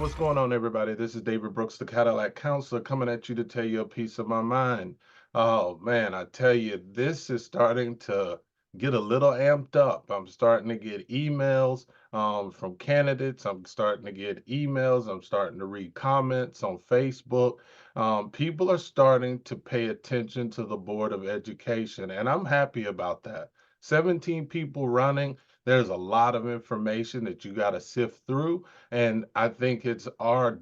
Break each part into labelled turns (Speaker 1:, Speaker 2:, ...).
Speaker 1: what's going on, everybody? This is David Brooks, the Cadillac Counselor, coming at you to tell you a piece of my mind. Oh man, I tell you, this is starting to get a little amped up. I'm starting to get emails from candidates. I'm starting to get emails. I'm starting to read comments on Facebook. People are starting to pay attention to the Board of Education, and I'm happy about that. 17 people running. There's a lot of information that you got to sift through. And I think it's our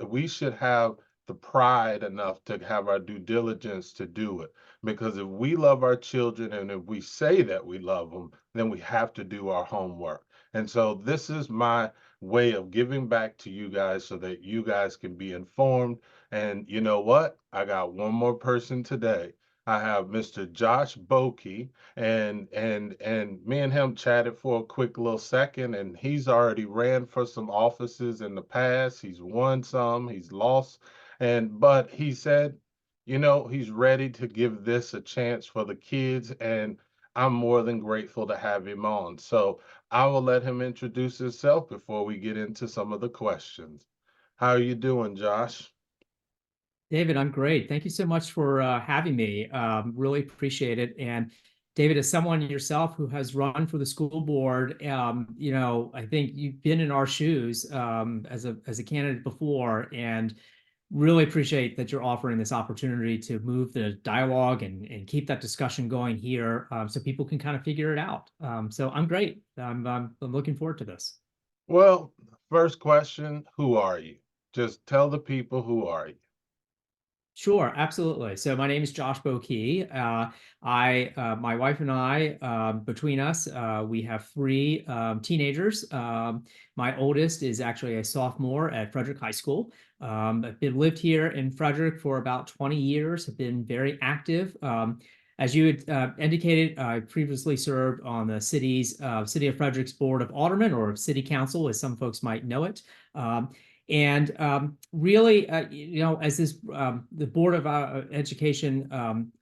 Speaker 1: we should have the pride enough to have our due diligence to do it. Because if we love our children and if we say that we love them, then we have to do our homework. And so this is my way of giving back to you guys so that you guys can be informed. And you know what? I got one more person today. I have Mr. Josh Bokee, and me and him chatted for a quick little second, and he's already ran for some offices in the past. He's won some, he's lost, but he said, he's ready to give this a chance for the kids, and I'm more than grateful to have him on. So I will let him introduce himself before we get into some of the questions. How are you doing, Josh?
Speaker 2: David, I'm great. Thank you so much for having me. Really appreciate it. And David, as someone yourself who has run for the school board, I think you've been in our shoes as a candidate before, and really appreciate that you're offering this opportunity to move the dialogue and keep that discussion going here, so people can kind of figure it out. So I'm great. I'm looking forward to this.
Speaker 1: Well, first question, who are you? Just tell the people who are you.
Speaker 2: Sure, absolutely. So my name is Josh Bokee. My wife and I, between us, we have three teenagers. My oldest is actually a sophomore at Frederick High School. I've lived here in Frederick for about 20 years, have been very active. As you had indicated, I previously served on the City of Frederick's Board of Aldermen, or City Council, as some folks might know it. Really, as the Board of Education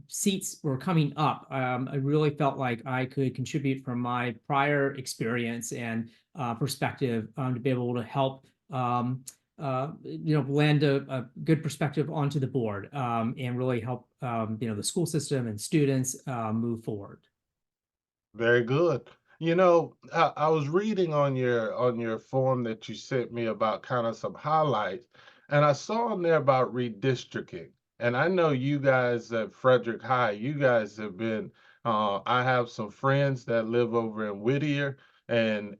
Speaker 2: seats were coming up, I really felt like I could contribute from my prior experience and perspective to be able to help lend a good perspective onto the board, and really help the school system and students move forward.
Speaker 1: Very good. I was reading on your form that you sent me about kind of some highlights, and I saw in there about redistricting. And I know you guys at Frederick High, you guys have been. I have some friends that live over in Whittier, and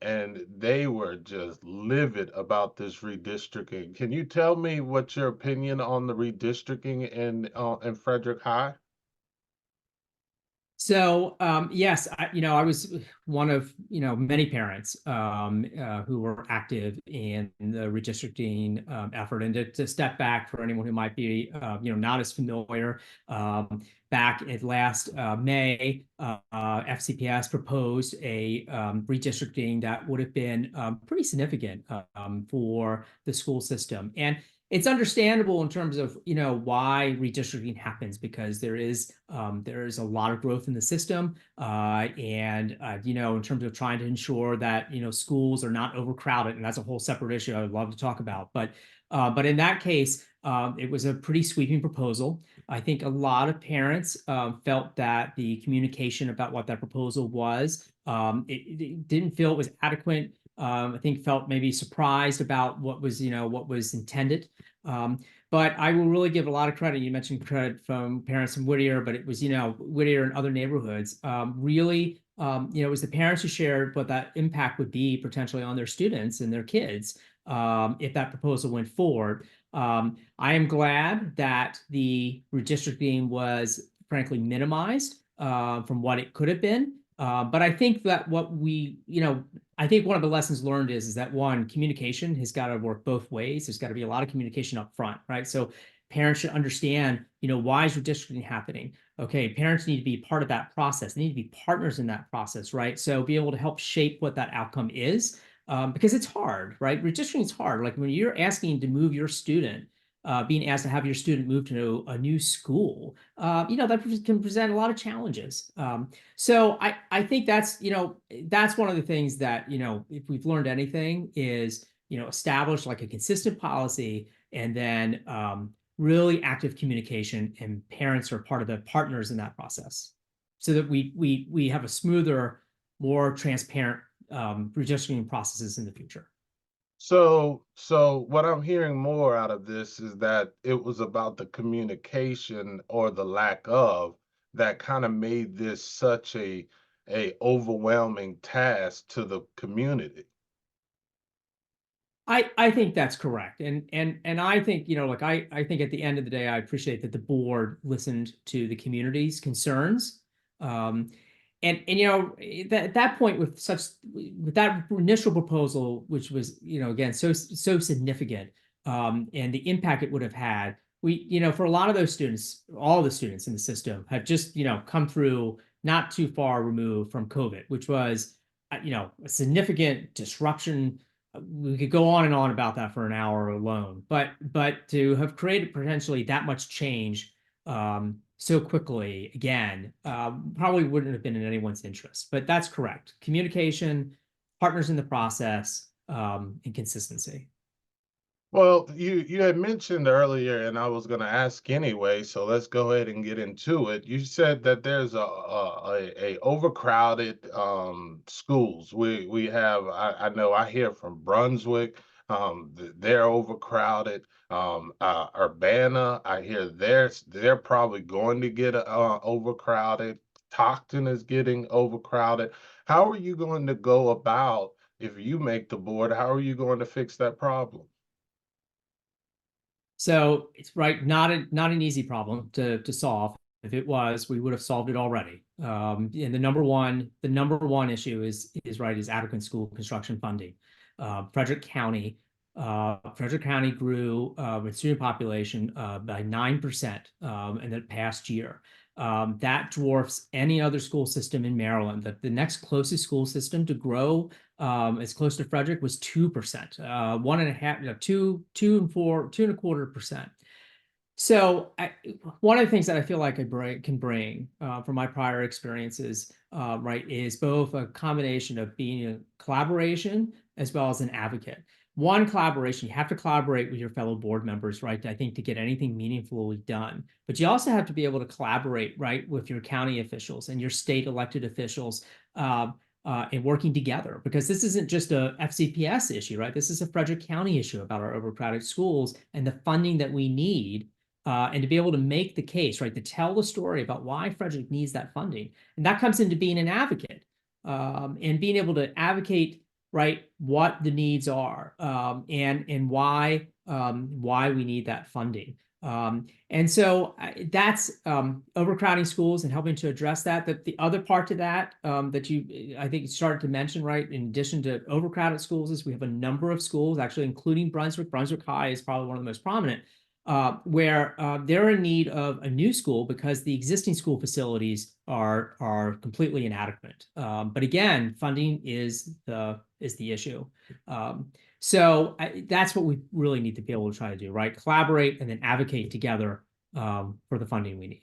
Speaker 1: they were just livid about this redistricting. Can you tell me what's your opinion on the redistricting in Frederick High?
Speaker 2: So yes, I was one of many parents who were active in the redistricting effort. And to step back for anyone who might be not as familiar, back at last May, FCPS proposed a redistricting that would have been pretty significant for the school system. And it's understandable in terms of why redistricting happens, because there is a lot of growth in the system, and in terms of trying to ensure that schools are not overcrowded, and that's a whole separate issue I would love to talk about. But in that case, it was a pretty sweeping proposal. I think a lot of parents felt that the communication about what that proposal was, it didn't feel it was adequate. I think felt maybe surprised about what was intended. But I will really give a lot of credit. You mentioned credit from parents in Whittier, but it was Whittier and other neighborhoods. Really, it was the parents who shared what that impact would be potentially on their students and their kids if that proposal went forward. I am glad that the redistricting was frankly minimized from what it could have been. But I think that I think one of the lessons learned is that one, communication has got to work both ways. There's got to be a lot of communication up front, right? So parents should understand, why is redistricting happening? Okay, parents need to be part of that process. They need to be partners in that process, right? So be able to help shape what that outcome is, because it's hard, right? Redistricting is hard. Like when you're asking to move your student, being asked to have your student move to a new school, that can present a lot of challenges. So I think that's one of the things that, if we've learned anything, is establish like a consistent policy, and then really active communication, and parents are part of the partners in that process, so that we have a smoother, more transparent redistricting processes in the future.
Speaker 1: So what I'm hearing more out of this is that it was about the communication or the lack of that kind of made this such a overwhelming task to the community.
Speaker 2: I think that's correct. And I think, like I think at the end of the day, I appreciate that the board listened to the community's concerns. And at that point, with that initial proposal, which was, again, so significant, and the impact it would have had, for a lot of those students, all the students in the system have just, come through not too far removed from COVID, which was, a significant disruption. We could go on and on about that for an hour alone, but to have created potentially that much change so quickly, again, probably wouldn't have been in anyone's interest. But that's correct. Communication, partners in the process, and consistency.
Speaker 1: Well, you had mentioned earlier, and I was going to ask anyway, so let's go ahead and get into it. You said that there's a overcrowded schools. We have I know I hear from Brunswick, they're overcrowded. Urbana, I hear they're probably going to get overcrowded. Stockton is getting overcrowded. How are you going to go about if you make the board? How are you going to fix that problem?
Speaker 2: So it's right, not an easy problem to solve. If it was, we would have solved it already. And the number one issue is adequate school construction funding. Frederick County grew its student population by 9% in the past year. That dwarfs any other school system in Maryland. The next closest school system to grow as close to Frederick was 2%, 1.5%, 2.25%. So one of the things that I feel like I can bring from my prior experiences, is both a combination of being a collaboration as well as an advocate. One, collaboration. You have to collaborate with your fellow board members, right? I think to get anything meaningfully done. But you also have to be able to collaborate, right, with your county officials and your state elected officials, and working together, because this isn't just a FCPS issue, right? This is a Frederick County issue about our overcrowded schools and the funding that we need, and to be able to make the case, right, to tell the story about why Frederick needs that funding. And that comes into being an advocate, and being able to advocate, right, what the needs are, and why we need that funding. And so that's overcrowding schools and helping to address that. That the other part to that, that I think you started to mention, right, in addition to overcrowded schools, is we have a number of schools, actually including Brunswick. Brunswick High is probably one of the most prominent, where they're in need of a new school because the existing school facilities are completely inadequate. But again, funding is the issue. So that's what we really need to be able to try to do, right? Collaborate and then advocate together for the funding we need.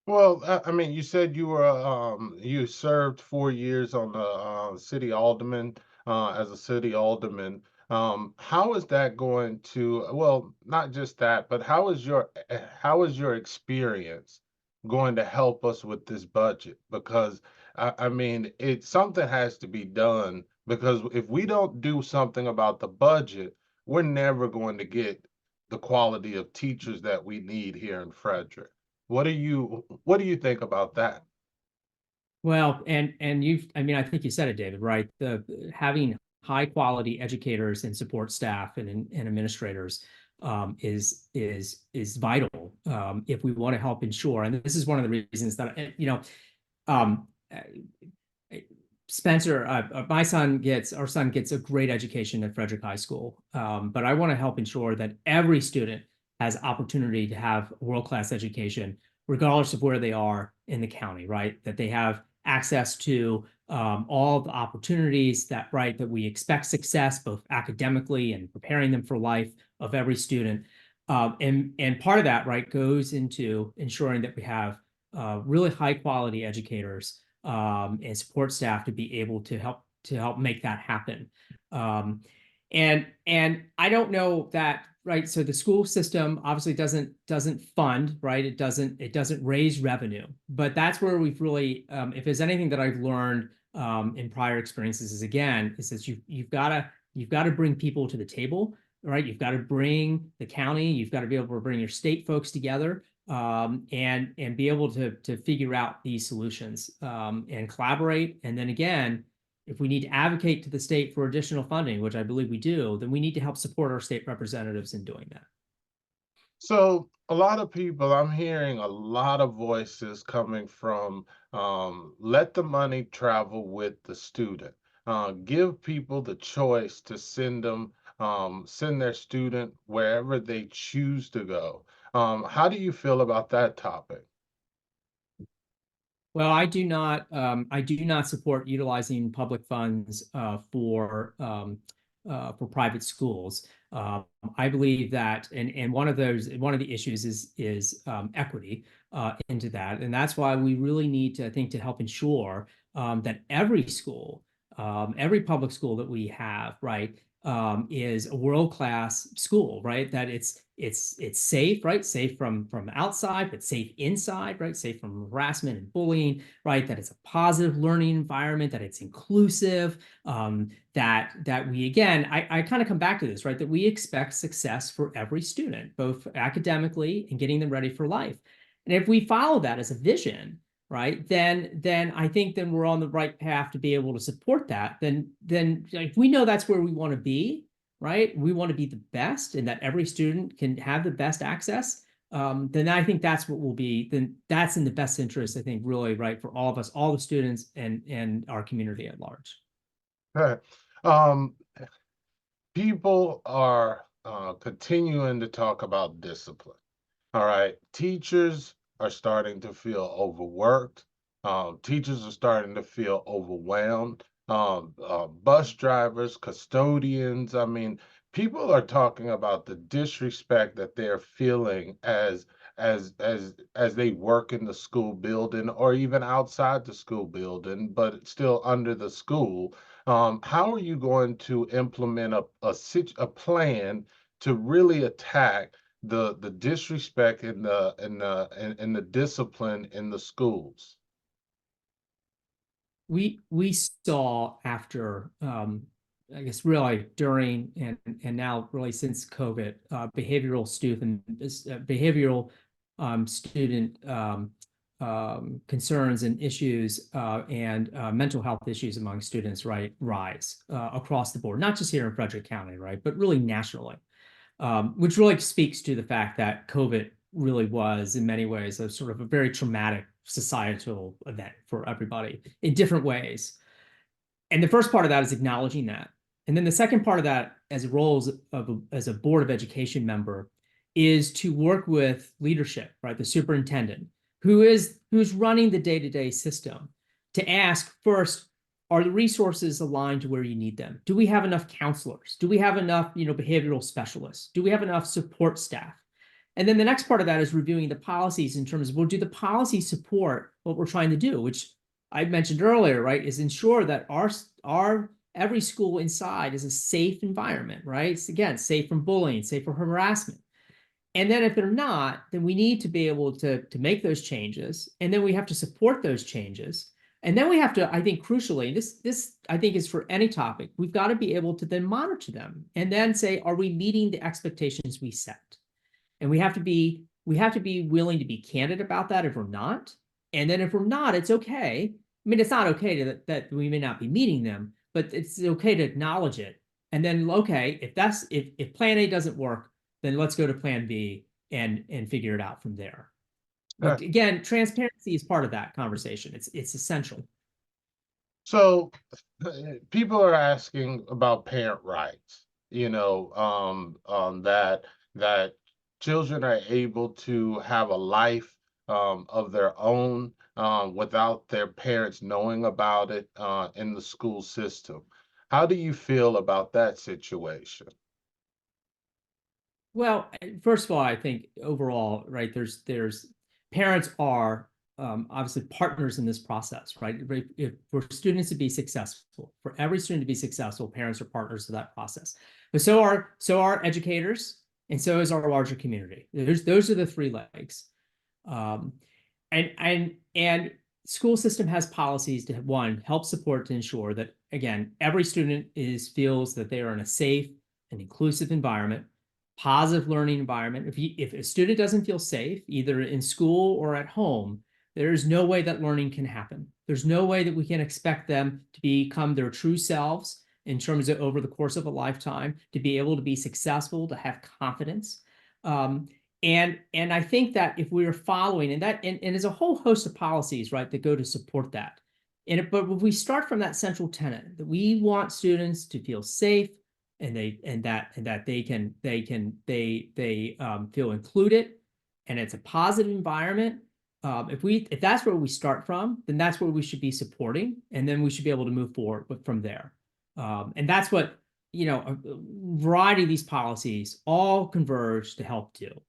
Speaker 1: Well, I mean, you said you served 4 years on the city alderman as a city alderman. How is that going to, well, not just that, but how is your experience going to help us with this budget? Because I mean, something has to be done, because if we don't do something about the budget, we're never going to get the quality of teachers that we need here in Frederick. What do you think about that?
Speaker 2: Well, and I mean, I think you said it, David, right? The having high quality educators and support staff and administrators is vital, if we want to help ensure. And this is one of the reasons that um, Spencer, our son gets a great education at Frederick High School, but I want to help ensure that every student has opportunity to have world-class education, regardless of where they are in the county, right? That they have access to all the opportunities that we expect success, both academically and preparing them for life of every student. And part of that, right, goes into ensuring that we have really high quality educators and support staff to be able to help make that happen. And I don't know that, right? So the school system obviously doesn't fund, right? It doesn't raise revenue, but that's where we've really, if there's anything that I've learned in prior experiences, is again, is that you've got to bring people to the table, right? You've got to bring the county, you've got to be able to bring your state folks together, and be able to figure out these solutions, and collaborate. And then again, if we need to advocate to the state for additional funding, which I believe we do, then we need to help support our state representatives in doing that.
Speaker 1: So a lot of people, I'm hearing a lot of voices coming from let the money travel with the student. Give people the choice to send their student wherever they choose to go. How do you feel about that topic?
Speaker 2: Well, I do not support utilizing public funds for private schools. I believe that, and one of the issues is equity into that, and that's why we really need to, I think, to help ensure that every school, every public school that we have, right, is a world-class school, right? That it's safe, right? Safe from outside, but safe inside, right? Safe from harassment and bullying, right? That it's a positive learning environment, that it's inclusive, that we, again, I kind of come back to this, right? That we expect success for every student, both academically and getting them ready for life. And if we follow that as a vision, right, then I think then we're on the right path to be able to support that. Then if we know that's where we want to be, right? We want to be the best, and that every student can have the best access. Then I think that's what will be. Then that's in the best interest, I think, really, right, for all of us, all the students, and our community at large.
Speaker 1: Okay. Um, People are continuing to talk about discipline. All right. Teachers are starting to feel overworked. Teachers are starting to feel overwhelmed. Bus drivers, custodians. I mean, people are talking about the disrespect that they're feeling as they work in the school building or even outside the school building, but still under the school. How are you going to implement a plan to really attack the disrespect and the discipline in the schools?
Speaker 2: We saw after, I guess, really during and now really since COVID, behavioral student concerns and issues, and mental health issues among students, right, rise across the board, not just here in Frederick County, right, but really nationally, which really speaks to the fact that COVID really was, in many ways, a sort of a very traumatic societal event for everybody in different ways. And the first part of that is acknowledging that. And then the second part of that, as a role as a Board of Education member, is to work with leadership, right? The superintendent, who's running the day-to-day system, to ask first, are the resources aligned to where you need them? Do we have enough counselors? Do we have enough, behavioral specialists? Do we have enough support staff? And then the next part of that is reviewing the policies in terms of, well, do the policies support what we're trying to do, which I mentioned earlier, right, is ensure that our every school inside is a safe environment, right? It's, again, safe from bullying, safe from harassment. And then if they're not, then we need to be able to make those changes. And then we have to support those changes. And then we have to, I think, crucially, this I think is for any topic, we've got to be able to then monitor them and then say, are we meeting the expectations we set? And we have to be willing to be candid about that if we're not. And then if we're not, it's okay. I mean, it's not okay that we may not be meeting them, but it's okay to acknowledge it. And then, okay, if plan A doesn't work, then let's go to plan B and figure it out from there.
Speaker 1: Uh,
Speaker 2: But again, transparency is part of that conversation. It's essential.
Speaker 1: So people are asking about parent rights, that children are able to have a life of their own without their parents knowing about it in the school system. How do you feel about that situation?
Speaker 2: Well, first of all, I think overall, right, there's parents are obviously partners in this process, right? If for students to be successful, for every student to be successful, parents are partners of that process. But so are educators, and so is our larger community. Those are the three legs. Um, and school system has policies to, one, help support to ensure that, again, every student feels that they are in a safe and inclusive environment, positive learning environment. If a student doesn't feel safe, either in school or at home, there's no way that learning can happen. There's no way that we can expect them to become their true selves in terms of over the course of a lifetime, to be able to be successful, to have confidence. And I think that if we are following, and there's a whole host of policies, right, that go to support that. But if we start from that central tenet that we want students to feel safe, and that they feel included, and it's a positive environment. If that's where we start from, then that's where we should be supporting, and then we should be able to move forward from there. And that's what, a variety of these policies all converge to help do.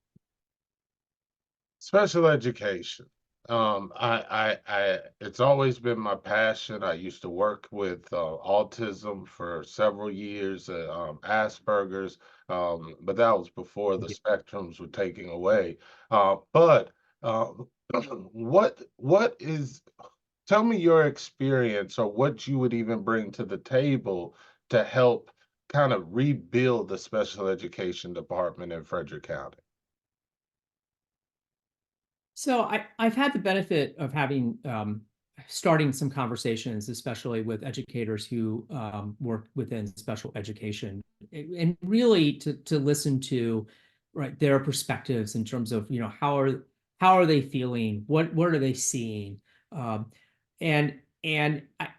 Speaker 1: Special education. It's always been my passion. I used to work with autism for several years, Asperger's, but that was before the spectrums were taken away. But what is, tell me your experience or what you would even bring to the table to help kind of rebuild the special education department in Frederick County.
Speaker 2: So I've had the benefit of having starting some conversations, especially with educators who work within special education, and really to listen to, right, their perspectives in terms of, how are they feeling, what are they seeing, and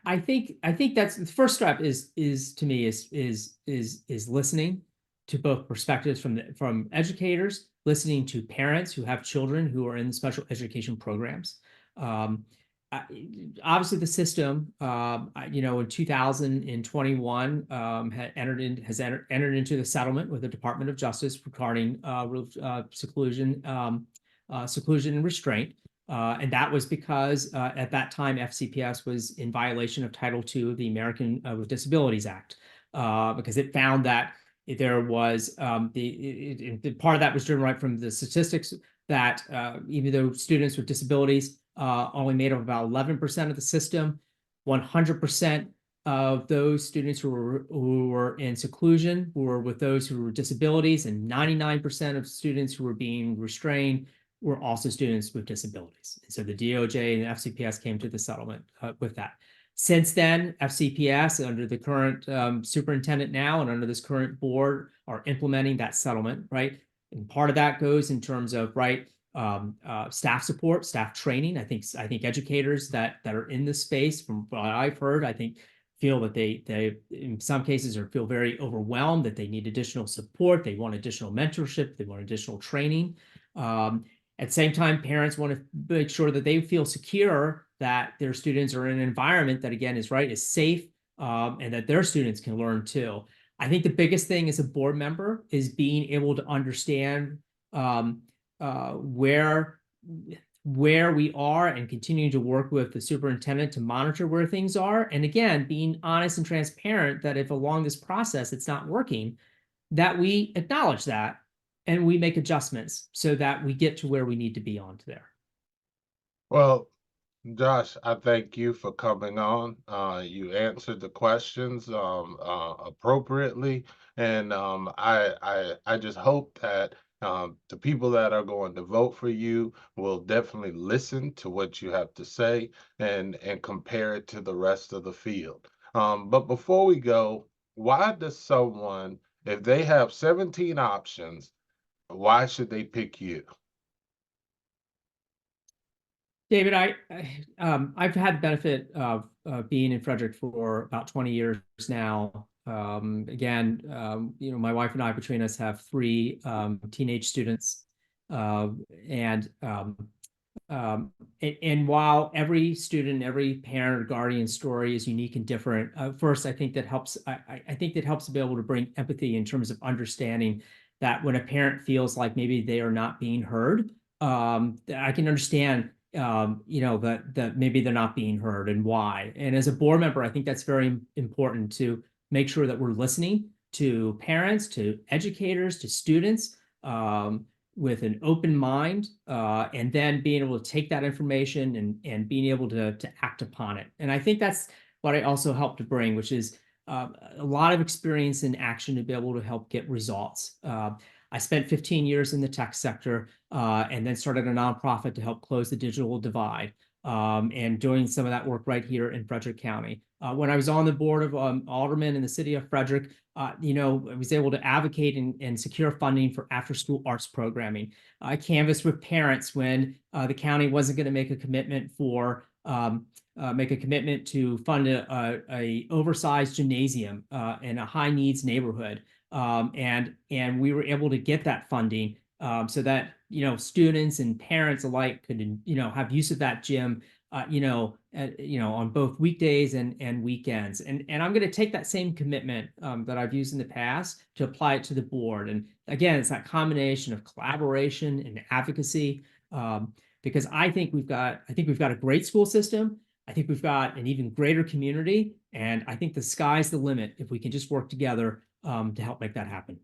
Speaker 2: I think that's the first step is to me is listening to both perspectives from educators, listening to parents who have children who are in special education programs. Obviously, the system, in 2021, has entered into the settlement with the Department of Justice regarding seclusion and restraint. And that was because at that time, FCPS was in violation of Title II of the American with Disabilities Act, because it found that there was the part of that was driven right from the statistics that even though students with disabilities only made up about 11% of the system, 100% of those students who were in seclusion were with those who were disabilities, and 99% of students who were being restrained were also students with disabilities. And so the DOJ and the FCPS came to the settlement with that. Since then, FCPS, under the current superintendent now and under this current board, are implementing that settlement, right? And part of that goes in terms of, right, staff support, staff training. I think educators that are in this space, from what I've heard, I think feel that they in some cases feel very overwhelmed, that they need additional support, they want additional mentorship, they want additional training. At the same time, parents want to make sure that they feel secure that their students are in an environment that, again, is safe, and that their students can learn too. I think the biggest thing as a board member is being able to understand where we are, and continuing to work with the superintendent to monitor where things are. And again, being honest and transparent that if along this process it's not working, that we acknowledge that and we make adjustments so that we get to where we need to be on to there.
Speaker 1: Well, Josh, I thank you for coming on. You answered the questions appropriately, and I just hope that the people that are going to vote for you will definitely listen to what you have to say and compare it to the rest of the field. But before we go, why does someone, if they have 17 options, why should they pick you?
Speaker 2: David, I've had the benefit of being in Frederick for about 20 years now. Again, my wife and I, between us, have 3 teenage students, and while every student, every parent or guardian story is unique and different, first, I think that helps. I think that helps to be able to bring empathy in terms of understanding that when a parent feels like maybe they are not being heard, I can understand you know, that maybe they're not being heard and why. And as a board member, I think that's very important to make sure that we're listening to parents, to educators, to students, with an open mind, and then being able to take that information and being able to act upon it. And I think that's what I also help to bring, which is a lot of experience in action to be able to help get results. I spent 15 years in the tech sector, and then started a nonprofit to help close the digital divide, and doing some of that work right here in Frederick County. When I was on the board of aldermen in the city of Frederick, you know, I was able to advocate and secure funding for after-school arts programming. I canvassed with parents when the county wasn't going to make a commitment for to fund a oversized gymnasium in a high needs neighborhood. And we were able to get that funding, so that, you know, students and parents alike could, you know, have use of that gym, you know, on both weekdays and weekends. And I'm going to take that same commitment that I've used in the past to apply it to the board. And again, it's that combination of collaboration and advocacy, because I think we've got a great school system. I think we've got an even greater community, and I think the sky's the limit if we can just work together to help make that happen.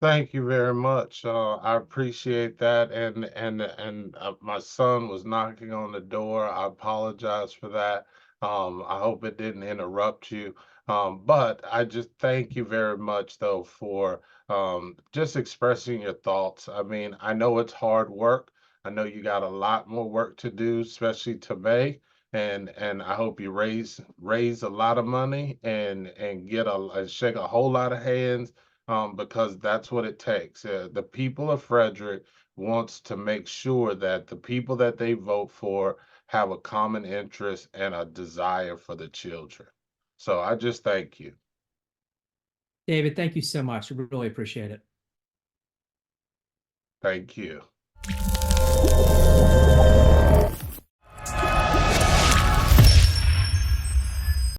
Speaker 1: Thank you very much. I appreciate that. And my son was knocking on the door. I apologize for that. I hope it didn't interrupt you. But I just thank you very much, though, for just expressing your thoughts. I mean, I know it's hard work. I know you got a lot more work to do, especially today. And I hope you raise a lot of money and get and shake a whole lot of hands, because that's what it takes. The people of Frederick wants to make sure that the people that they vote for have a common interest and a desire for the children. So I just thank you.
Speaker 2: David, thank you so much. I really appreciate it.
Speaker 1: Thank you.